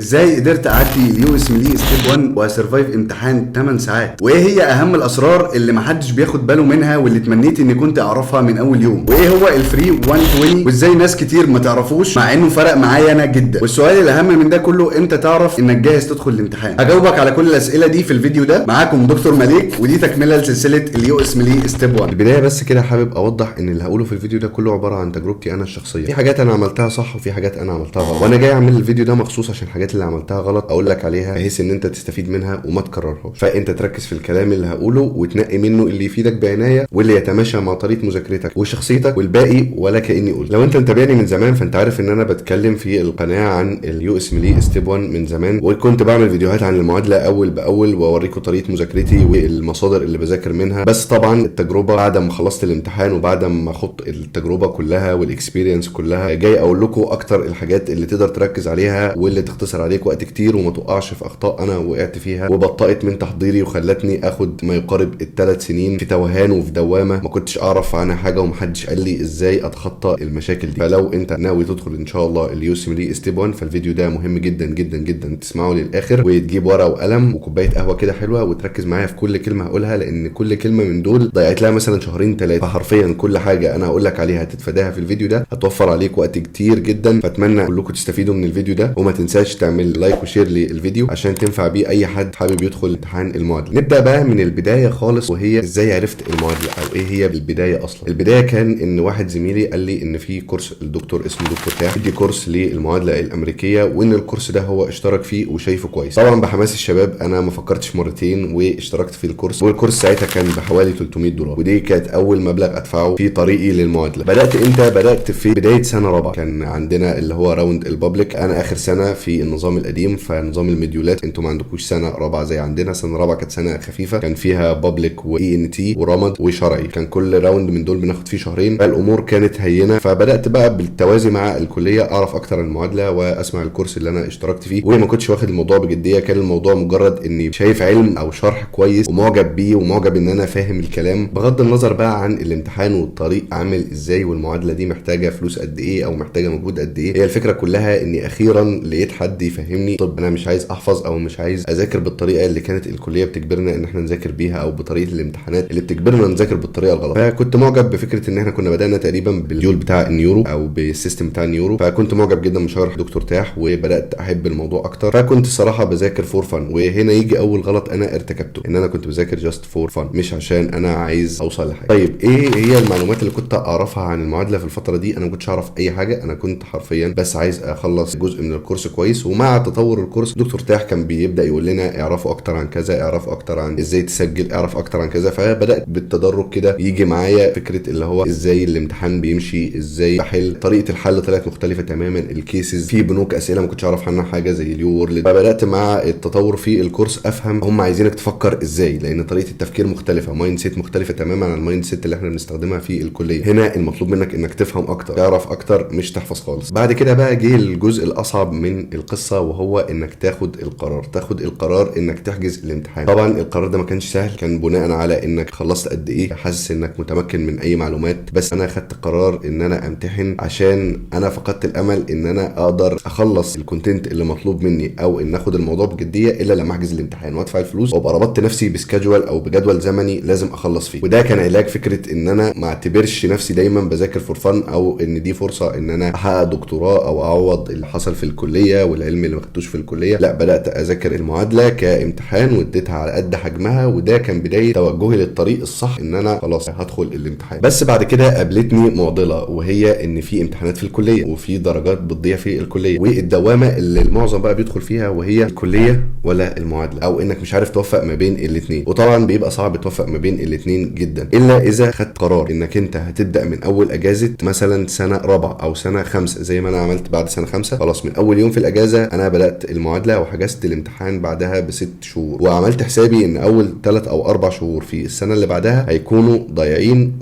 ازاي قدرت اعدي اليو اس ام لي ستيب 1 واسرفايف امتحان 8 ساعات؟ وايه هي اهم الاسرار اللي محدش بياخد باله منها واللي تمنيت اني كنت اعرفها من اول يوم؟ وايه هو الفري 120 وازاي ناس كتير ما تعرفوش مع انه فرق معايا انا جدا؟ والسؤال الاهم من ده كله، امتى تعرف انك جاهز تدخل الامتحان؟ هجاوبك على كل الاسئله دي في الفيديو ده. معاكم دكتور مليك، ودي تكمله لسلسله اليو اس ام لي ستيب 1. البدايه بس كده حابب اوضح ان اللي هقوله في الفيديو ده كله عباره عن تجربتي انا الشخصيه. في حاجات انا عملتها صح وفي حاجات انا عملتها غلط، وانا جاي اعمل الفيديو ده مخصوص عشان الحاجات اللي عملتها غلط اقول لك عليها بحيث ان انت تستفيد منها وما تكررهاش. فانت تركز في الكلام اللي هقوله وتنقي منه اللي يفيدك بعنايه واللي يتماشى مع طريقه مذاكرتك وشخصيتك، والباقي ولا كاني قلت. لو انت متابعني من زمان فانت عارف ان انا بتكلم في القناه عن اليو اس ام لي ستيب 1 من زمان، وكنت بعمل فيديوهات عن المعادله اول باول واوريكم طريقه مذاكرتي والمصادر اللي بذاكر منها. بس طبعا التجربه بعد ما خلصت الامتحان وبعد ما خدت التجربه كلها والاكسبيرينس كلها، جاي اقول لكم اكتر الحاجات اللي تقدر تركز عليها واللي تختصر عليك وقت كتير وما تقعش في اخطاء انا وقعت فيها وبطأت من تحضيري وخلتني اخد ما يقارب الثلاث سنين في توهان وفي دوامه ما كنتش اعرف عنها حاجه ومحدش قال لي ازاي اتخطى المشاكل دي. فلو انت ناوي تدخل ان شاء الله اليو اس ام لي ستيب 1 فالفيديو ده مهم جدا جدا جدا تسمعه للاخر، وتجيب ورقه وقلم وكوبايه قهوه كده حلوه وتركز معايا في كل كلمه هقولها، لان كل كلمه من دول ضيعت لها مثلا شهرين ثلاثه. فحرفيا كل حاجه انا هقول لك عليها هتتفاداها في الفيديو ده، هتوفر عليك وقت كتير جدا. فاتمنى كلكم تستفيدوا من الفيديو ده، وما تنساش تعمل لايك وشير للفيديو عشان تنفع بيه اي حد حابب يدخل امتحان المعادله. نبدا بقى من البدايه خالص، وهي ازاي عرفت المعادله او ايه هي البدايه اصلا. البدايه كان ان واحد زميلي قال لي ان في كورس الدكتور اسمه دكتور تاح بيدي كورس للمعادله الامريكيه، وان الكورس ده هو اشترك فيه وشايفه كويس. طبعا بحماس الشباب انا ما فكرتش مرتين واشتركت في الكورس، والكورس ساعتها كان بحوالي $300، ودي كانت اول مبلغ ادفعه في طريقي للمعادله. بدات امتى؟ بدات في بدايه سنه رابعه. كان عندنا اللي هو راوند البابليك، انا اخر سنه في النظام القديم فنظام المديولات، انتوا ما عندكوش سنه رابعه زي عندنا. سنه رابعه كانت سنه خفيفه، كان فيها بابليك واي ان تي ورمد وشرعي، كان كل راوند من دول بناخد فيه شهرين، فالامور كانت هينه. فبدات بقى بالتوازي مع الكليه اعرف اكتر عن المعادله واسمع الكورس اللي انا اشتركت فيه، وما كنتش واخد الموضوع بجديه. كان الموضوع مجرد اني شايف علم او شرح كويس ومعجب بيه ومعجب ان انا فاهم الكلام، بغض النظر بقى عن الامتحان والطريق عامل ازاي والمعادله دي محتاجه فلوس قد ايه او محتاجه مجهود قد ايه. هي الفكره كلها اني اخيرا لقيت حد يفهمني. طب انا مش عايز احفظ او مش عايز اذاكر بالطريقه اللي كانت الكليه بتجبرنا ان احنا نذاكر بيها، او بطريقه الامتحانات اللي بتجبرنا نذاكر بالطريقه الغلط. فكنت معجب بفكره ان احنا كنا بدانا تقريبا بالجول بتاع النيورو او بالسيستم بتاع النيورو، فكنت معجب جدا بشرح دكتور تاح وبدات احب الموضوع اكتر. فكنت الصراحه بذاكر فور فن، وهنا يجي اول غلط انا ارتكبته، ان انا كنت بذاكر جاست فور فن مش عشان انا عايز اوصل لحاجه. طيب ايه هي المعلومات اللي كنت اعرفها عن المعادله في الفتره دي؟ انا ما كنتش اعرف اي حاجه، انا كنت حرفيا بس عايز اخلص جزء من الكورس كويس. ومع تطور الكورس دكتور تاح كان بيبدا يقول لنا اعرفوا اكتر عن كذا، اعرفوا اكتر عن ازاي تسجل، اعرف اكتر عن كذا. فبدات بالتدرج كده يجي معايا فكره اللي هو ازاي الامتحان بيمشي، ازاي بحل. طريقه الحل طلعت مختلفه تماما، الكيسز في بنوك اسئله ما كنتش اعرف عنها حاجه زي اليو وورلد. فبدات مع التطور في الكورس افهم هم عايزينك تفكر ازاي، لان طريقه التفكير مختلفه، مايند سيت مختلفه تماما عن المايند سيت اللي احنا بنستخدمها في الكليه. هنا المطلوب منك انك تفهم اكتر، تعرف اكتر، مش تحفظ خالص. بعد كده بقى جه الجزء الاصعب من القصه، وهو انك تاخد القرار انك تحجز الامتحان. طبعا القرار ده ما كانش سهل، كان بناء على انك خلصت قد ايه، حاسس انك متمكن من اي معلومات. بس انا خدت قرار ان انا امتحن عشان انا فقدت الامل ان انا اقدر اخلص الكونتنت اللي مطلوب مني او ان اخد الموضوع بجديه الا لما احجز الامتحان وادفع الفلوس وابقى ربطت نفسي بسكادجول او بجدول زمني لازم اخلص فيه. وده كان علاج فكره ان انا ما اعتبرش نفسي دايما بذاكر فور فن، او ان دي فرصه ان انا احقق دكتوراه او اعوض اللي حصل في الكليه والعلم اللي ما خدتوش في الكليه. لا، بدات اذاكر المعادله كامتحان واديتها على قد حجمها، وده كان بدايه توجهي للطريق الصح ان انا خلاص هدخل الامتحان. بس بعد كده قابلتني معضله، وهي ان في امتحانات في الكليه وفي درجات بتضيع في الكليه، والدوامه اللي المعظم بقى بيدخل فيها وهي الكليه ولا المعادله، او انك مش عارف توفق ما بين الاثنين. وطبعا بيبقى صعب توفق ما بين الاثنين جدا، الا اذا خدت قرار انك انت هتبدا من اول اجازه مثلا سنه رابعه او سنه خمسه زي ما انا عملت. بعد سنه خمسه خلاص من اول يوم في الاجازه انا بدات المعادله وحجزت الامتحان بعدها ب6 شهور، وعملت حسابي ان اول 3 أو 4 شهور في السنه اللي بعدها هيكونوا ضايعين،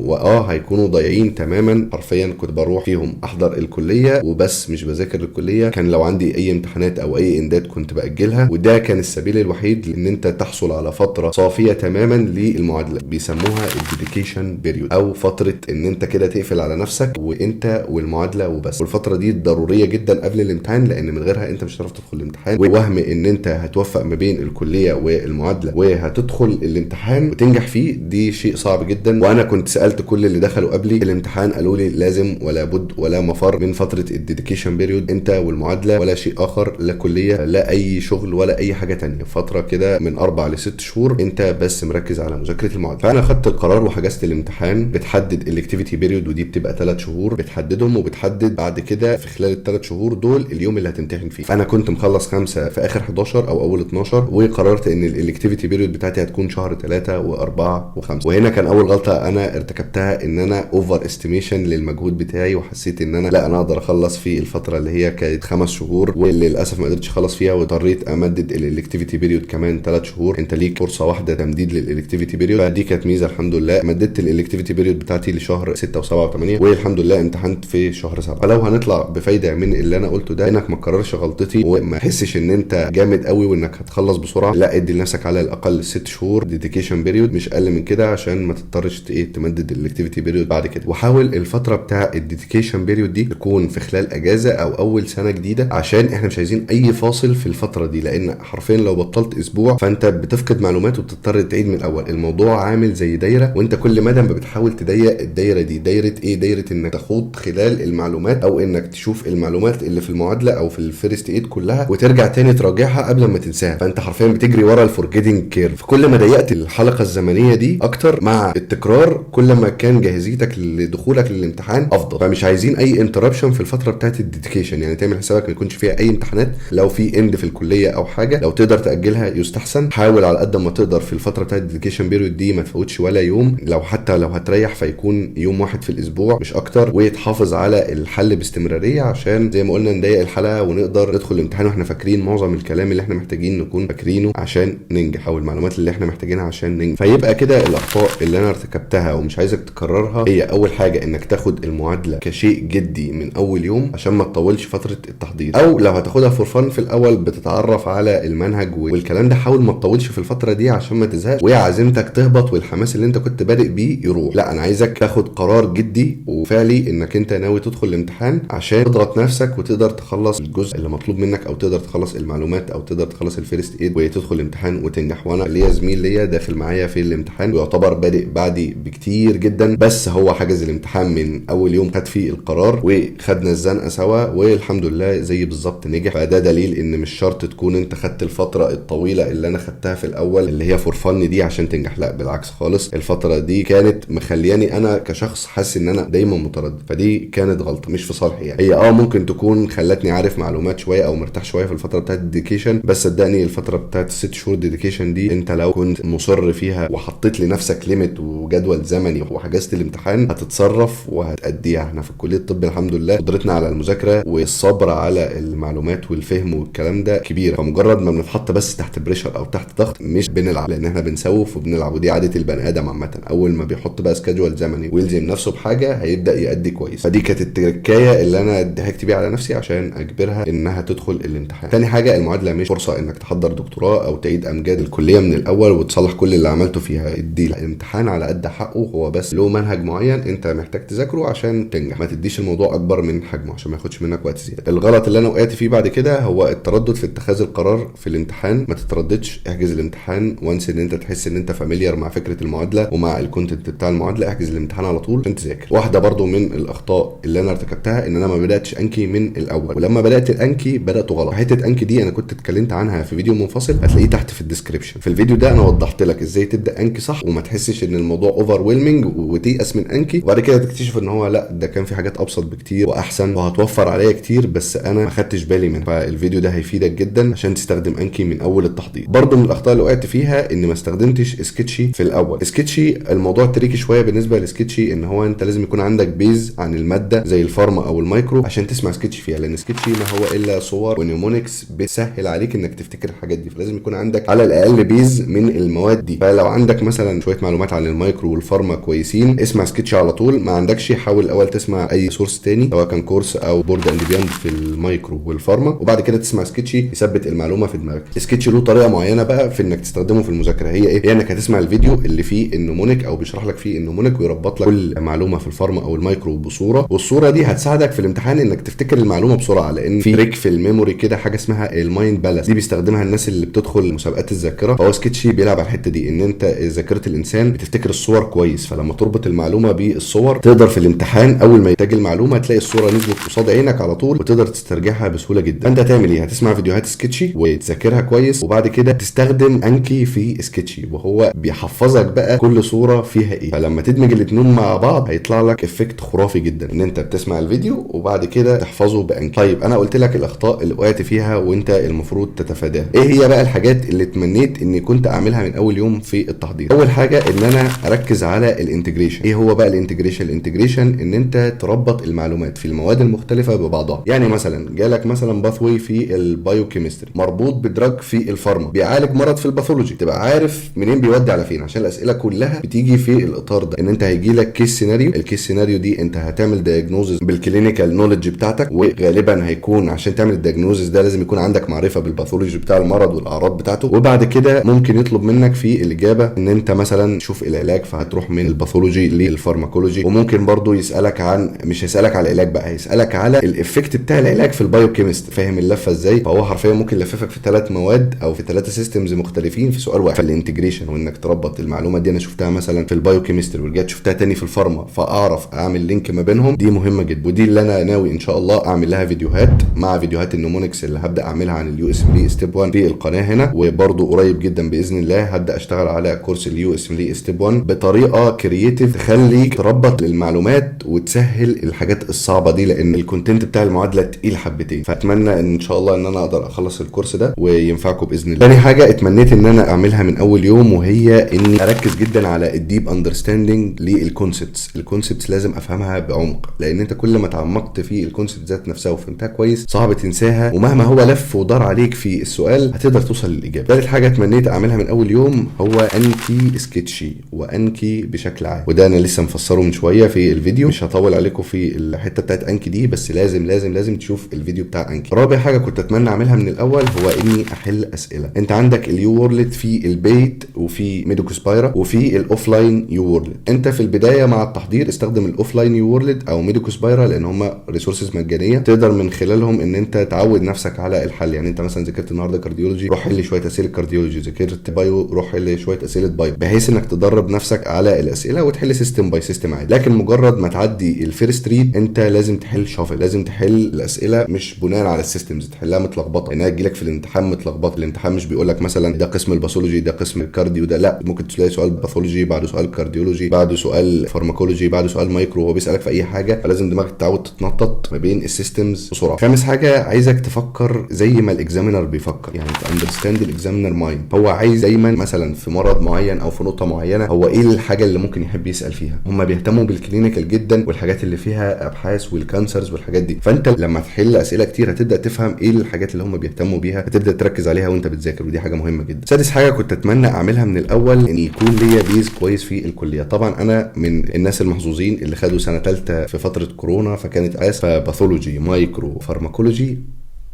هيكونوا ضايعين تماما. حرفيا كنت بروح فيهم احضر الكليه وبس، مش بذاكر الكليه. كان لو عندي اي امتحانات او اي اندات كنت باجلها، وده كان السبيل الوحيد لان انت تحصل على فتره صافيه تماما للمعادله، بيسموها الديديكيشن بيريود، او فتره ان انت كده تقفل على نفسك وانت والمعادله وبس. والفتره دي ضروريه جدا قبل الامتحان، لان من غيرها انت مش هتعرف تدخل الامتحان، ووهم ان انت هتوفق ما بين الكليه والمعادله وهتدخل الامتحان وتنجح فيه، دي شيء صعب جدا. وانا كنت سالت كل اللي دخلوا قبلي الامتحان، قالوا لي لازم ولا بد ولا مفر من فتره الديديكيشن بيريود، انت والمعادله ولا شيء اخر، لا كليه لا اي شغل ولا اي حاجه تانية، فتره كده من 4 ل 6 شهور انت بس مركز على مذاكره المعادله. فانا خدت القرار وحجزت الامتحان. بتحدد الاكتيفيتي بيريود ودي بتبقى 3 شهور بتحددهم، وبتحدد بعد كده في خلال ال3 شهور دول اليوم اللي هتمتحن فيه. فانا كنت مخلص 5 في اخر 11 او اول 12، وقررت ان الاكتيفيتي بيريود بتاعتي هتكون شهر 3 و4 و5. وهنا كان اول غلطه انا ارتكبتها، ان انا اوفر استيميشن للمجهود بتاعي، وحسيت ان انا لا انا اقدر اخلص في الفتره اللي هي كانت 5 شهور، واللي للاسف ما قدرتش اخلص فيها، واضطريت امدد الاكتيفيتي بيريود كمان 3 شهور. انت ليك فرصه واحده تمديد للاكتيفيتي بيريود، فدي كانت ميزه الحمد لله. مددت الاكتيفيتي بيريود بتاعتي لشهر 6 و7 و8، والحمد لله امتحنت في شهر 7. فلو هنطلع بفايده من اللي انا قلته ده، انك ما تكررش غلطتي وما تحسش ان انت جامد قوي وانك هتخلص بسرعه، لا ادي لنفسك على الاقل 6 شهور ديديكيشن بيريود، مش اقل من كده، عشان ما تضطرش تمدد الاكتيفيتي بيريود بعد كده. وحاول الفتره بتاع الديديكيشن بيريود دي تكون في خلال اجازه او اول سنه جديده، عشان احنا مش عايزين اي فاصل في الفتره دي، لان حرفيا لو بطلت اسبوع فانت بتفقد معلومات وبتضطر تعيد من الاول. الموضوع عامل زي دايره، وانت كل مدى بتحاول تضيق الدايره دي. دايره ايه؟ دايره انك تخوض خلال المعلومات، او انك تشوف المعلومات اللي في المعادله او في الفيرست ايد كلها وترجع تاني تراجعها قبل ما تنساها. فانت حرفيا بتجري ورا الفورجيتنج كيرف. كل ما ضيقت الحلقه الزمنيه دي اكتر مع التكرار، كل ما كان جاهزيتك لدخولك للامتحان افضل. فمش عايزين اي انتربشن في الفتره بتاعت الديديكيشن، يعني تعمل حسابك ما يكونش فيها اي امتحانات. لو في اند في الكليه او حاجه لو تقدر تاجلها يستحسن. حاول على قد ما تقدر في الفتره بتاعت الديديكيشن بيريود دي ما تفوتش ولا يوم، لو حتى لو هتريح فيكون يوم واحد في الاسبوع مش اكتر، وتحافظ على الحل باستمراريه، عشان زي ما قلنا نضيق الحلقه ونقدر ندخل الامتحان واحنا فاكرين معظم الكلام اللي احنا محتاجين نكون فاكرينه عشان ننجح، او المعلومات اللي احنا محتاجينها عشان ننجح. فيبقى كده الاخطاء اللي انا ارتكبتها ومش عايزك تكررها، هي اول حاجه انك تاخد المعادله كشيء جدي من اول يوم عشان ما تطولش فتره التحضير، او لو هتاخدها فور فن في الاول بتتعرف على المنهج والكلام ده، حاول ما تطولش في الفتره دي عشان ما تزهقش وعزيمتك تهبط والحماس اللي انت كنت بادئ بيه يروح. لا انا عايزك تاخد قرار جدي وفعلي انك انت ناوي تدخل الامتحان عشان تضغط نفسك وتقدر تخلص الجزء اللي مطلوب منك، او تقدر تخلص المعلومات، او تقدر تخلص الفيرست ايد وتدخل الامتحان وتنجح. وانا ليا زميل ليا داخل معايا في الامتحان ويعتبر بادئ بعدي بكتير جدا، بس هو حجز الامتحان من اول يوم خد فيه القرار وخدنا الزنقه سوا والحمد لله زي بالظبط نجح. فده دليل ان مش شرط تكون انت خدت الفتره الطويله اللي انا خدتها في الاول اللي هي فور فن دي عشان تنجح، لا بالعكس خالص. الفتره دي كانت مخلياني انا كشخص حاسس ان انا دايما متردد، فدي كانت غلطه مش في صالحي. يعني هي ممكن تكون خلتني عارف معلومات شويه او مرتاح شويه في الفتره بتاعت الديديكيشن، بس صدقني الفتره بتاعت ال6 شهور ديديكيشن دي انت لو كنت مصر فيها وحطيت لنفسك ليميت وجدول زمني وحجزت الامتحان هتتصرف وهتأديها. احنا في كليه الطب الحمد لله قدرتنا على المذاكره والصبر على المعلومات والفهم والكلام ده كبيره، فمجرد ما بنتحط بس تحت بريشر او تحت ضغط مش بنلعب، لان احنا بنسوف وبنلعب، ودي عاده البني ادم عامه. اول ما بيحط بقى سكادجول زمني ويلزم نفسه بحاجه هيبدا يأدي كويس. فدي كانت التركايه اللي انا ضحكت بيها على نفسي عشان اجبرها انها تدخل الامتحان. تاني حاجه المعادله مش فرصه انك تحضر دكتوراه او تعيد امجاد الكليه من الاول وتصلح كل اللي عملته فيها. ادي الامتحان على قد حقه، هو بس له منهج معين انت محتاج تذاكره عشان تنجح، ما تديش الموضوع اكبر من حجمه عشان ما ياخدش منك وقت زياده. الغلط اللي انا وقعت فيه بعد كده هو التردد في اتخاذ القرار في الامتحان. ما تترددش، احجز الامتحان وانس ان انت تحس ان انت فاميليار مع فكره المعادله ومع الكونتنت بتاع المعادله، احجز الامتحان على طول عشان تذاكر. واحده برضو من الاخطاء اللي انا ارتكبتها ان انا ما بداتش انكي من الاول، ولما بدات الانكي بدات غلط. حته انكي دي انا كنت اتكلمت عنها في فيديو منفصل هتلاقيه تحت في الديسكربشن. في الفيديو ده انا وضحت لك ازاي تبدا انكي صح وما تحسش ان الموضوع اوفر ويلمنج وتيأس من انكي، وبعد كده تكتشف ان هو لا ده كان في حاجات ابسط بكتير واحسن وهتوفر عليا كتير بس انا ما خدتش بالي منها. فالفيديو ده هيفيدك جدا عشان تستخدم انكي من اول التحضير. برضو من الاخطاء اللي وقعت فيها ان ما استخدمتش سكتشي في الاول. سكتشي الموضوع تريكي شويه بالنسبه لسكتشي، ان هو انت لازم يكون عندك بيز عن الماده زي الفارما او المايكرو عشان تسمع سكتشي فيها، لان سكتشي ما هو الا صور ونيومونكس بتسهل عليك انك تفتكر الحاجات دي، فلازم يكون عندك على الاقل بيز من المواد دي. فلو عندك مثلا شويه معلومات عن المايكرو والفارما كويسين اسمع سكتشي على طول. ما عندكش حاول الاول تسمع اي سورس تاني سواء كان كورس او بورد اند بياند في المايكرو والفارما، وبعد كده تسمع سكتشي يثبت المعلومه في دماغك. سكتشي له طريقه معينه بقى في انك تستخدمه في المذاكره. هي ايه؟ هي انك هتسمع الفيديو اللي فيه النمونيك او بيشرح لك فيه النمونيك ويربط لك كل معلومه في الفارما او المايكرو بصوره، والصوره دي هتساعدك في الامتحان انك تفتكر المعلومه بسرعه، لان في تريك في الميموري كده حاجه اسمها المايند بالاس، دي بيستخدمها الناس اللي بتدخل مسابقات الذاكره. فهو سكتشي بيلعب على الحته دي، ان انت ذاكره الانسان بتفتكر الصور كويس، فلما تربط المعلومه بالصور تقدر في الامتحان اول ما يتاجل المعلومه تلاقي الصوره نزلت قصاد عينك على طول وتقدر تسترجعها بسهوله جدا. فانت هتعمل ايه؟ هتسمع فيديوهات سكتشي وتذاكرها كويس، وبعد كده تستخدم انكي في سكتشي وهو بيحفظك بقى كل صوره فيها ايه. فلما تدمج الاثنين مع بعض هيطلع لك افكت خرافي جدا، ان انت بتسمع الفيديو وبعد كده تحفظه بانكي. طيب انا قلت لك الاخطاء اللي وقعت فيها وانت المفروض تتفاداها. ايه هي بقى الحاجات اللي تمنيت اني كنت اعملها من اول يوم في التحضير؟ اول حاجه ان انا اركز على الانتجريشن. ايه هو بقى الانتجريشن؟ الانتجريشن ان انت تربط المعلومات في المواد المختلفه ببعضها. يعني مثلا جالك مثلا باثوي في البايوكيمستري مربوط بدراج في الفارما بيعالج مرض في الباثولوجي، تبقى عارف منين بيودي على فين، عشان الاسئله كلها بتيجي في الاطار ده. ان انت هيجي لك كيس سيناريو، الكيس سيناريو دي انت هتعمل دايجنوزز بالكلينيكال نوليدج بتاعتك، وغالبا هيكون عشان تعمل الدايجنوزز ده لازم يكون عندك معرفه بالباثولوجي بتاع المرض والاعراض بتاعته. وبعد كده ممكن يطلب منك في الاجابه ان انت مثلا تشوف العلاج، فهتروح من الباثولوجي للفارماكولوجي. وممكن برضو يسالك عن، مش هيسالك على العلاج بقى، هيسالك على الافكت بتاع العلاج في البايوكيمست. فاهم اللفه ازاي؟ فهو حرفيا ممكن يلففك في 3 مواد او في 3 سيستمز مختلفين في سؤال واحد. فالانتجريشن وانك تربط المعلومه دي انا شفتها مثلا في البايوكيمستري ورجعت شفتها تاني في الفارما، فاعرف اعمل لينك ما بينهم، دي مهمه جدا. ودي اللي انا ناوي ان شاء الله اعمل لها فيديوهات مع فيديوهات النمونكس اللي هبدا اعملها عن اليو اس ام لي ستيب 1 في القناه هنا. وبرضو قريب جدا باذن الله هبدا اشتغل على كورس اليو اس ام لي ستيب 1 بطريقه كرييتيف تخليك تربط المعلومات وتسهل الحاجات الصعبه دي، لان الكونتنت بتاع المعادله تقيل حبتين. فاتمنى ان شاء الله ان انا اقدر اخلص الكورس ده وينفعكم باذن الله. تاني حاجه اتمنيت ان انا اعملها من اول يوم، وهي اني اركز جدا على الديب اندرستاندينج للكونسبتس. الكونسبتس لازم افهمها بعمق، لان انت كل ما تعمقت في الكونسبت ذات نفسها وفهمتها كويس صعب تنساها، ومهما هو لف ودار عليك في السؤال هتقدر توصل للاجابه. ثالث حاجه اتمنيت اعملها من اول يوم هو انكي سكتشي وانكي بشكل عام، وده انا لسه مفسره من شويه في الفيديو، مش هطول عليكم في الحته بتاعت انكي دي، بس لازم لازم لازم تشوف الفيديو بتاع انكي. رابع حاجه كنت اتمنى اعملها من الاول هو اني احل اسئله. انت عندك اليو وورلد في البيت وفي ميدوكوسبايرا وفي الاوفلاين يو وورلد. انت في البدايه مع التحضير استخدم الاوفلاين يو وورلد او ميدوكوسبايرا، لان هم ريسورسز مجانيه تقدر من خلالهم ان انت تعود نفسك على الحل. يعني انت مثلا ذاكرت النهارده كارديولوجي، روح حل شويه اسئله كارديولوجي، ذاكرت بايو روح حل شويه اسئله بايو، بحيث انك تدرب نفسك على الاسئله وتحل سيستم باي سيستم عادي. لكن مجرد ما تعدي الفيرست ريد انت لازم تحل شافل، لازم تحل الاسئله مش بناء على السيستمز، تحلها متلخبطه، انها تجي لك في الامتحان متلخبطه. الامتحان مش بيقول لك مثلا ده قسم الباثولوجي ده قسم الكارديو ده، لا، ممكن تلاقي سؤال باثولوجي بعده سؤال كارديولوجي بعده سؤال فارماكولوجي بعده سؤال مايكرو، وهو بيسالك في اي حاجه، فلازم دماغك تتعود تتنطط ما بين السيستمز بسرعه. خامس حاجه عايزك تفكر زي ما الاكزامينر بيفكر، يعني اندرستاند الاكزامينر مايند. هو عايز دايما مثلا في مرض معين او في نقطه معينه هو ايه الحاجه اللي ممكن يحب يسال فيها. هم بيهتموا بالكلينيكال جدا والحاجات اللي فيها ابحاث والكانسرز والحاجات دي، فانت لما تحل اسئله كتير هتبدا تفهم ايه الحاجات اللي هم بيهتموا بيها، هتبدا تركز عليها وانت بتذاكر، ودي حاجه مهمه جدا. سادس حاجه كنت اتمنى اعملها من الاول ان يكون ليا بيز كويس في الكليه. طبعا انا من الناس المحظوظين اللي خدوا سنه ثالثه في فتره كورونا، فكانت باثولوجي مايكرو فارماكولوجي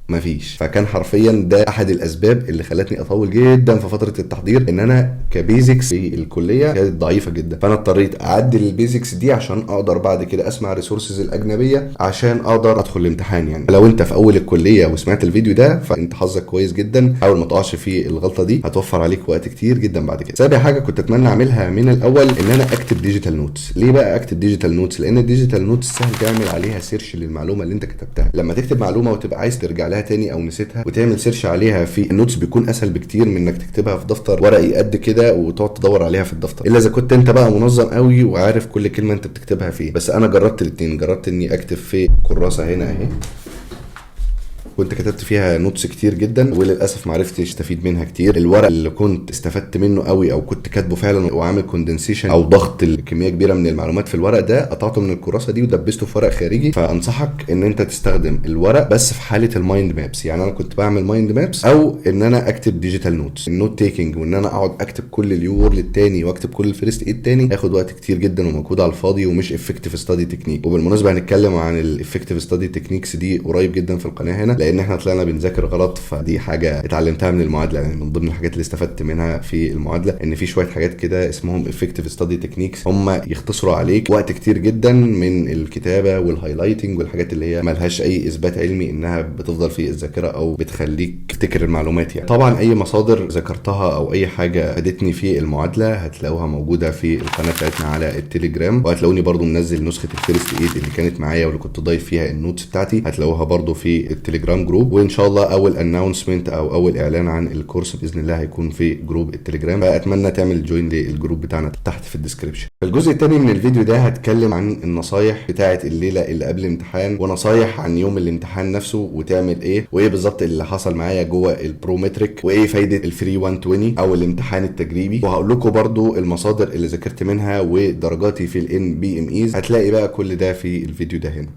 مفيش، فكان حرفيا ده احد الاسباب اللي خلتني اطول جدا في فتره التحضير، ان انا كبيزكس في الكليه كانت ضعيفه جدا، فانا اضطريت اعدل البيزكس دي عشان اقدر بعد كده اسمع ريسورسز الاجنبيه عشان اقدر ادخل الامتحان. يعني لو انت في اول الكليه وسمعت الفيديو ده فانت حظك كويس جدا، حاول ما تقعش في الغلطه دي، هتوفر عليك وقت كتير جدا بعد كده. سابع حاجه كنت اتمنى اعملها من الاول ان انا اكتب ديجيتال نوتس. ليه بقى اكتب ديجيتال نوتس؟ لان الديجيتال نوتس سهل تعمل عليها سيرش للمعلومه اللي انت كتبتها. لما تكتب معلومه وتبقى عايز ترجع لها تاني او نسيتها وتعمل سيرش عليها في النوتس بيكون اسهل بكتير من انك تكتبها في دفتر ورقي قد كده وتقعد تدور عليها في الدفتر، الا اذا كنت انت بقى منظم قوي وعارف كل كلمه انت بتكتبها فين. بس انا جربت الاثنين، جربت اني اكتب في كراسه هنا اهي كنت كتبت فيها نوتس كتير جدا، وللاسف ما عرفتش استفيد منها كتير. الورق اللي كنت استفدت منه قوي او كنت كاتبه فعلا وعامل كوندنسيشن او ضغط الكميه كبيره من المعلومات في الورق ده، قطعته من الكراسه دي ودبسته في ورق خارجي. فانصحك ان انت تستخدم الورق بس في حاله المايند مابس. يعني انا كنت بعمل مايند مابس او ان انا اكتب ديجيتال نوتس. النوت تيكينج وان انا اقعد اكتب كل اليو وورلد الثاني واكتب كل الفيرست ايد الثاني هياخد وقت كتير جدا ومجهود على الفاضي ومش افكتيف ستادي تكنيك. وبالمناسبه هنتكلم عن الافكتيف ستادي تكنيكس دي قريب جدا في القناه هنا، لان احنا طلعنا بنذاكر غلط. فدي حاجه اتعلمتها من المعادله، يعني من ضمن الحاجات اللي استفدت منها في المعادله ان في شويه حاجات كده اسمهم effective study techniques، هم يختصروا عليك وقت كتير جدا من الكتابه والهايلايتنج والحاجات اللي هي ملهاش اي اثبات علمي انها بتفضل في الذاكره او بتخليك تفتكر المعلومات. يعني طبعا اي مصادر ذكرتها او اي حاجه فادتني في المعادله هتلاقوها موجوده في القناه بتاعتنا على التليجرام، وهتلاقوني برضو منزل نسخه الفيرست ايد اللي كانت معايا واللي كنت ضايف فيها النوتس بتاعتي، هتلاقوها برضو في التليجرام جروب. وان شاء الله اول اناونسمنت او اول اعلان عن الكورس باذن الله هيكون في جروب التليجرام، فاتمنى تعمل جوين للجروب بتاعنا تحت في الديسكربشن. في الجزء الثاني من الفيديو ده هتكلم عن النصايح بتاعه الليله اللي قبل الامتحان، ونصايح عن يوم الامتحان نفسه وتعمل ايه، وايه بالظبط اللي حصل معايا جوه البرومتريك، وايه فايده الفري 120 او الامتحان التجريبي. وهقول لكم برضو المصادر اللي ذاكرت منها ودرجاتي في الNBMEs. هتلاقي بقى كل ده في الفيديو ده هنا.